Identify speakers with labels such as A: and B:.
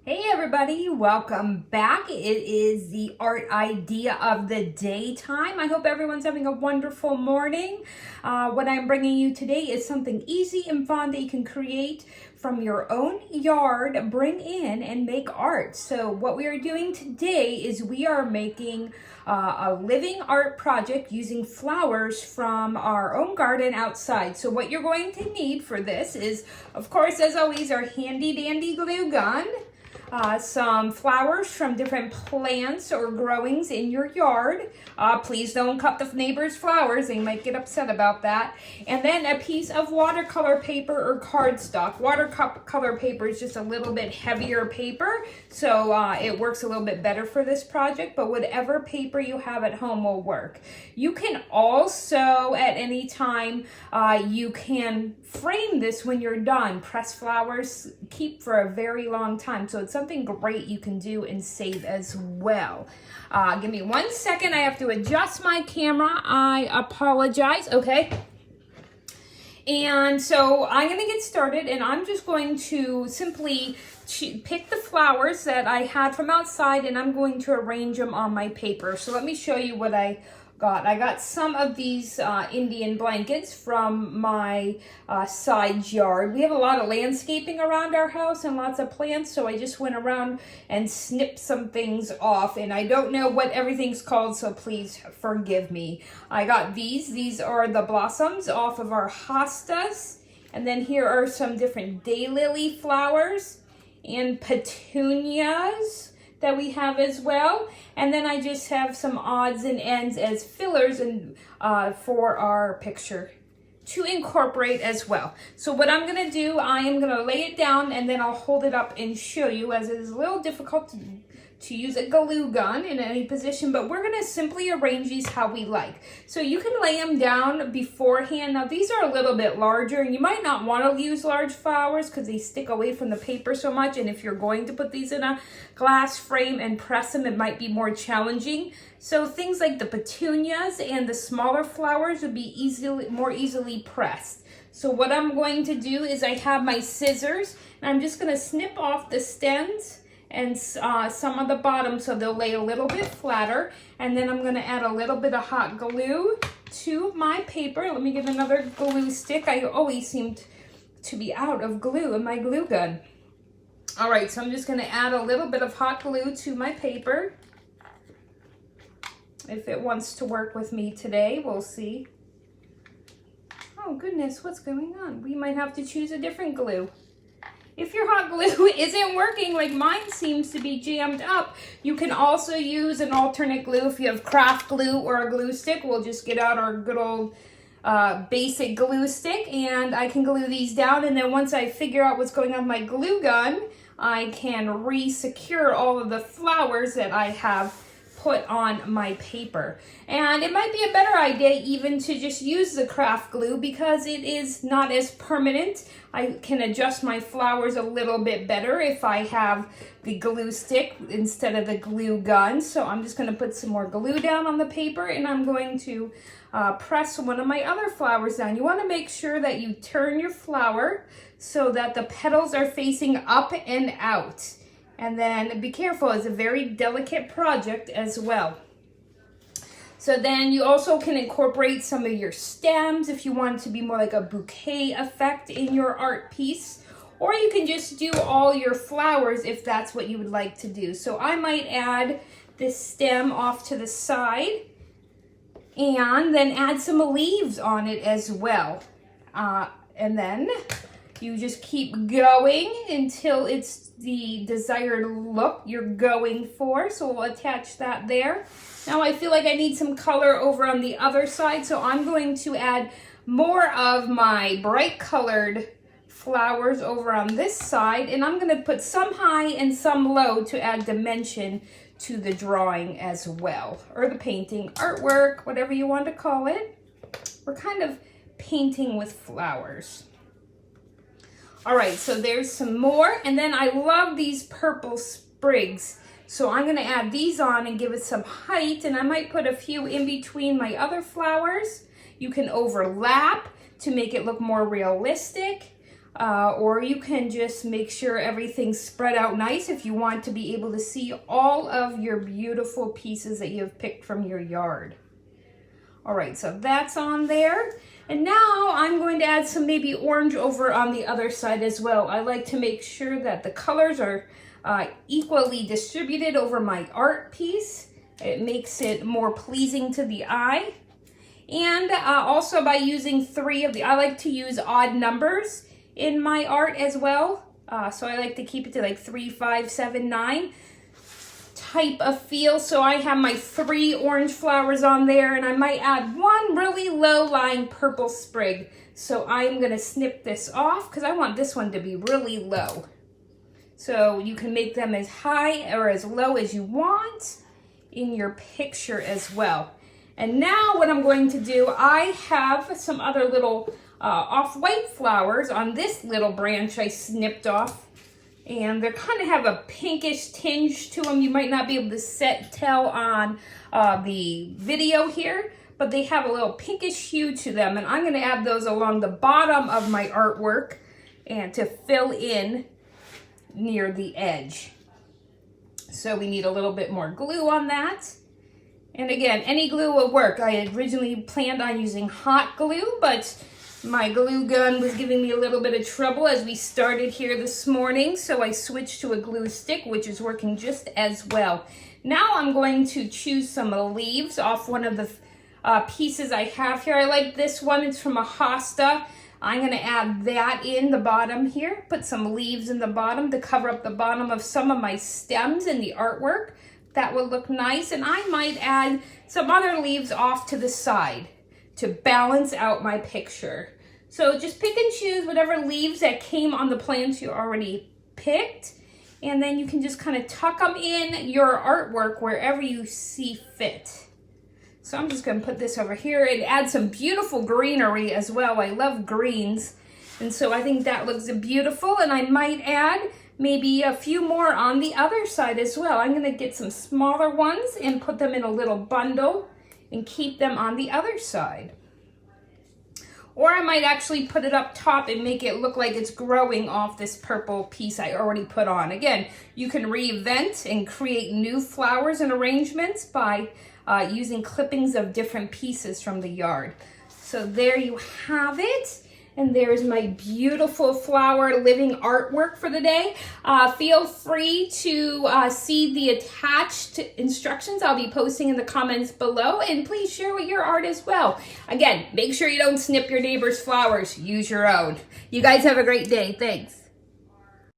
A: Hey everybody, welcome back. It is the art idea of the daytime. I hope everyone's having a wonderful morning. What I'm bringing you today is something easy and fun that you can create from your own yard, bring in and make art. So what we are doing today is we are making a living art project using flowers from our own garden outside. So what you're going to need for this is, of course, as always, our handy dandy glue gun. Some flowers from different plants or growings in your yard. Please don't cut the neighbor's flowers. They might get upset about that. And then a piece of watercolor paper or cardstock. Watercolor paper is just a little bit heavier paper, so it works a little bit better for this project, but whatever paper you have at home will work. You can also, at any time, you can frame this when you're done. Pressed flowers keep for a very long time, so it's something great you can do and save as well. Give me 1 second. I have to adjust my camera. I apologize. Okay. And so I'm going to get started, and I'm just going to simply pick the flowers that I had from outside, and I'm going to arrange them on my paper. So let me show you what I got. I got some of these Indian blankets from my side yard. We have a lot of landscaping around our house and lots of plants, so I just went around and snipped some things off, and I don't know what everything's called, so please forgive me. I got these. These are the blossoms off of our hostas, and then here are some different daylily flowers and petunias that we have as well. And then I just have some odds and ends as fillers and for our picture to incorporate as well. So what I'm gonna do, I am gonna lay it down and then I'll hold it up and show you, as it is a little difficult to use a glue gun in any position, but we're gonna simply arrange these how we like. So you can lay them down beforehand. Now these are a little bit larger, and you might not wanna use large flowers because they stick away from the paper so much, and if you're going to put these in a glass frame and press them, it might be more challenging. So things like the petunias and the smaller flowers would be more easily pressed. So what I'm going to do is I have my scissors, and I'm just gonna snip off the stems and some of the bottom so they'll lay a little bit flatter. And then I'm going to add a little bit of hot glue to my paper. Let me get another glue stick. I always seem to be out of glue in my glue gun. All right, so I'm just going to add a little bit of hot glue to my paper. If it wants to work with me today, we'll see. Oh goodness, what's going on? We might have to choose a different glue. If your hot glue isn't working, like mine seems to be jammed up, you can also use an alternate glue. If you have craft glue or a glue stick, we'll just get out our good old basic glue stick, and I can glue these down. And then once I figure out what's going on with my glue gun, I can re-secure all of the flowers that I have put on my paper. And it might be a better idea even to just use the craft glue because it is not as permanent. I can adjust my flowers a little bit better if I have the glue stick instead of the glue gun. So I'm just going to put some more glue down on the paper, and I'm going to press one of my other flowers down. You want to make sure that you turn your flower so that the petals are facing up and out. And then be careful, it's a very delicate project as well. So then you also can incorporate some of your stems if you want it to be more like a bouquet effect in your art piece. Or you can just do all your flowers if that's what you would like to do. So I might add this stem off to the side and then add some leaves on it as well. And then you just keep going until it's the desired look you're going for. So we'll attach that there. Now I feel like I need some color over on the other side, so I'm going to add more of my bright colored flowers over on this side, and I'm going to put some high and some low to add dimension to the drawing as well, or the painting, artwork, whatever you want to call it. We're kind of painting with flowers. All right, so there's some more, and then I love these purple sprigs. So I'm gonna add these on and give it some height, and I might put a few in between my other flowers. You can overlap to make it look more realistic. or you can just make sure everything's spread out nice if you want to be able to see all of your beautiful pieces that you've picked from your yard. All right, so that's on there. And now I'm going to add some maybe orange over on the other side as well. I like to make sure that the colors are equally distributed over my art piece. It makes it more pleasing to the eye. And also by using I like to use odd numbers in my art as well. So I like to keep it to like 3, 5, 7, 9 type of feel. So I have my 3 orange flowers on there, and I might add 1 really low lying purple sprig. So I'm gonna snip this off because I want this one to be really low. So you can make them as high or as low as you want in your picture as well. And now what I'm going to do, I have some other little off-white flowers on this little branch I snipped off. And they kind of have a pinkish tinge to them. You might not be able to tell on the video here, but they have a little pinkish hue to them. And I'm going to add those along the bottom of my artwork and to fill in near the edge. So we need a little bit more glue on that. And again, any glue will work. I originally planned on using hot glue, but my glue gun was giving me a little bit of trouble as we started here this morning, so I switched to a glue stick, which is working just as well. Now I'm going to choose some leaves off one of the pieces I have here. I like this one, it's from a hosta. I'm gonna add that in the bottom here, put some leaves in the bottom to cover up the bottom of some of my stems in the artwork. That will look nice, and I might add some other leaves off to the side to balance out my picture. So just pick and choose whatever leaves that came on the plants you already picked, and then you can just kind of tuck them in your artwork wherever you see fit. So I'm just gonna put this over here and add some beautiful greenery as well. I love greens, and so I think that looks beautiful, and I might add maybe a few more on the other side as well. I'm gonna get some smaller ones and put them in a little bundle and keep them on the other side. Or I might actually put it up top and make it look like it's growing off this purple piece I already put on. Again, you can reinvent and create new flowers and arrangements by using clippings of different pieces from the yard. So there you have it. And there's my beautiful flower living artwork for the day. Feel free to see the attached instructions I'll be posting in the comments below, and please share with your art as well. Again, make sure you don't snip your neighbor's flowers. Use your own. You guys have a great day. Thanks.